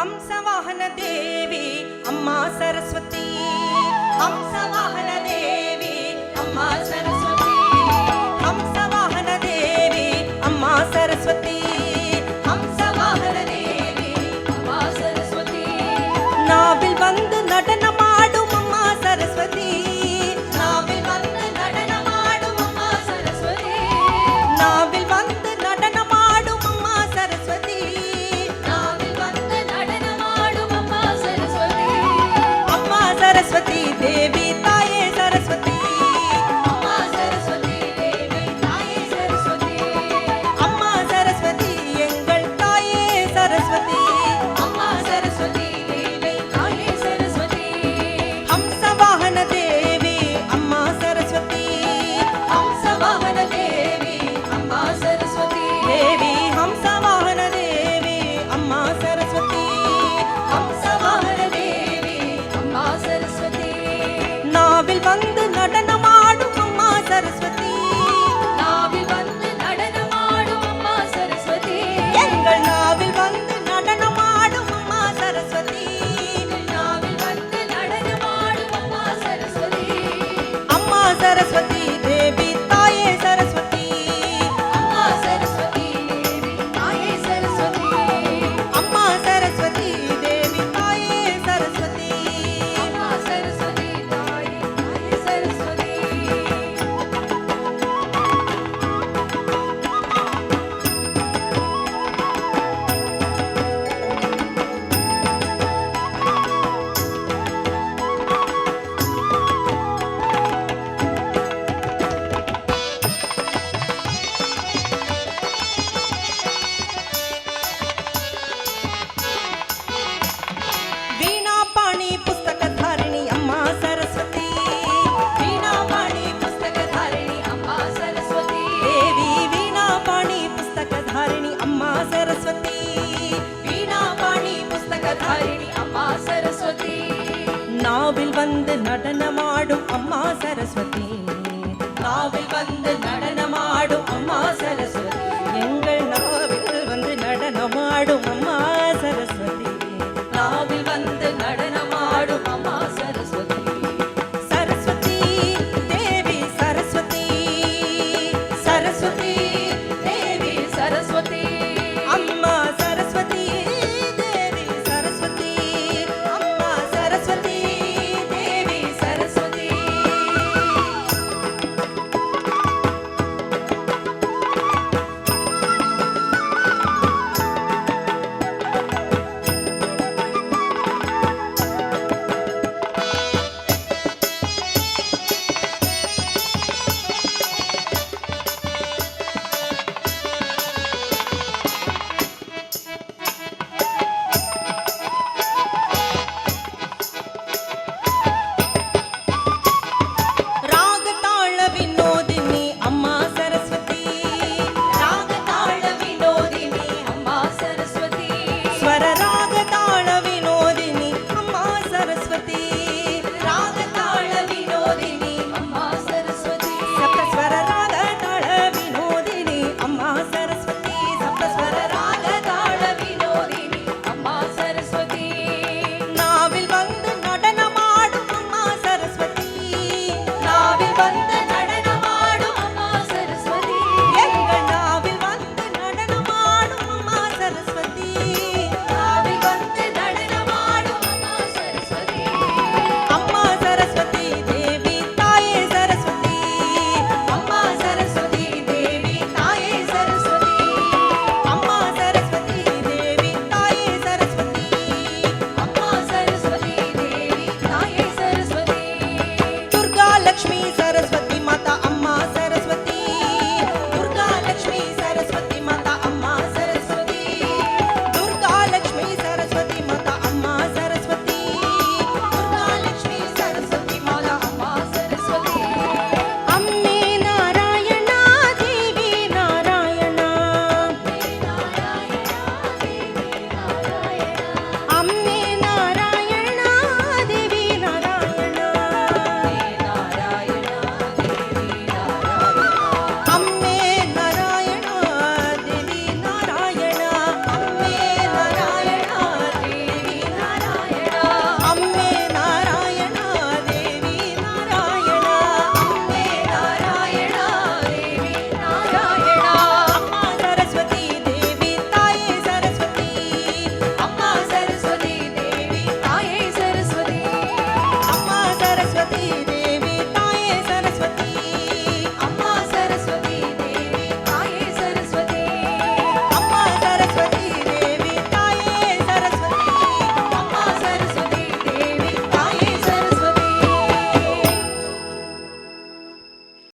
हंसवाहन देवी अम्मा सरस्वती, हंसवाहन देवी अम्मा सरस्वती, हंसवाहन देवी अम्मा सरस्वती, हंसवाहन देवी अम्मा सरस्वती, नाविल वंद நடனமாடும் அம்மா சரஸ்வதி, நாவில் வந்து நடனமாடும் அம்மா சரஸ்வதி, நாவில் வந்து நடனமாடும் அம்மா சரஸ்வதி, நாவில் வந்து நடனமாடும் அம்மா சரஸ்வதி, அம்மா சரஸ்வதி தேவி தாயே சரஸ்வதி, அம்மா சரஸ்வதி தேவி தாயே சரஸ்வதி, அம்மா சரஸ்வதி எங்கள் தாயே சரஸ்வதி, அம்மா சரஸ்வதி தேவி தாயே சரஸ்வதி, हंसवाहन देवी अम्मा सरस्वती, हंसवाहन देवी अम्मा सरस्वती, देवी हंसवाहन देवी अम्मा सरस्वती, हंसवाहन देवी अम्मा सरस्वती, नाविल वंद நடனமாடும் அம்மா சரஸ்வதி, நாவில் வந்து நடனமாடும் அம்மா சரஸ்வதி, எங்கள் நாவில் வந்து நடனமாடும் அம்மா சரஸ்வதி, நாவில் வந்து நடனமாடும் அம்மா சரஸ்வதி, அம்மா சரஸ்வதி தேவி தாயே சரஸ்வதி, அம்மா சரஸ்வதி தேவி தாயே சரஸ்வதி, அம்மா சரஸ்வதி தேவி தாயே சரஸ்வதி, அம்மா சரஸ்வதி தாயே தாயே சரஸ்வதி. वीणा पाणी पुस्तकधारिणी अम्मा सरस्वती, वीणा पाणी पुस्तकधारिणी अम्मा सरस्वती, देवी वीणा पाणी पुस्तकधारिणी अम्मा सरस्वती, वीणा पाणी पुस्तकधारिणी अम्मा सरस्वती, நாவில் வந்து நடனமாடும் அம்மா சரஸ்வதி, நாவில் வந்து நடனமாடும் அம்மா சரஸ்வதி, எங்கள் நாவில் வந்து நடனமாடும் அம்மா சரஸ்வதி, நாவில் வந்து நடனமாடும் அம்மா சரஸ்வதி, சரஸ்வதி தேவி சரஸ்வதி, சரஸ்வதி தேவி சரஸ்வதி, அம்மா சரஸ்வதி தேவி சரஸ்வதி, அம்மா சரஸ்வதி தேவி சரஸ்வதி. रागताळ विनोदिनी अम्मा सरस्वती, रागताळ विनोदिनी अम्मा सरस्वती, स्वर रागताळ विनोदिनी अम्मा सरस्वती, रागताळ विनोदिनी अम्मा सरस्वती, सप्तस्वर रागताळ विनोदिनी अम्मा सरस्वती, सप्तस्वर रागताळ विनोदिनी अम्मा सरस्वती, नाविल வந்து நடனமாடும் அம்மா சரஸ்வதி, நாவில் வந்து நடனமாடும் அம்மா சரஸ்வதி, எங்கள் நாவில் வந்து நடனமாடும் அம்மா சரஸ்வதி, நாவில் வந்து நடனமாடும் அம்மா சரஸ்வதி, அம்மா சரஸ்வதி தேவி தாயே சரஸ்வதி, அம்மா சரஸ்வதி தேவி தாயே சரஸ்வதி, அம்மா சரஸ்வதி தேவி தாயே சரஸ்வதி, அம்மா சரஸ்வதி தேவி தாயே சரஸ்வதி, துர்கா லக்ஷ்மி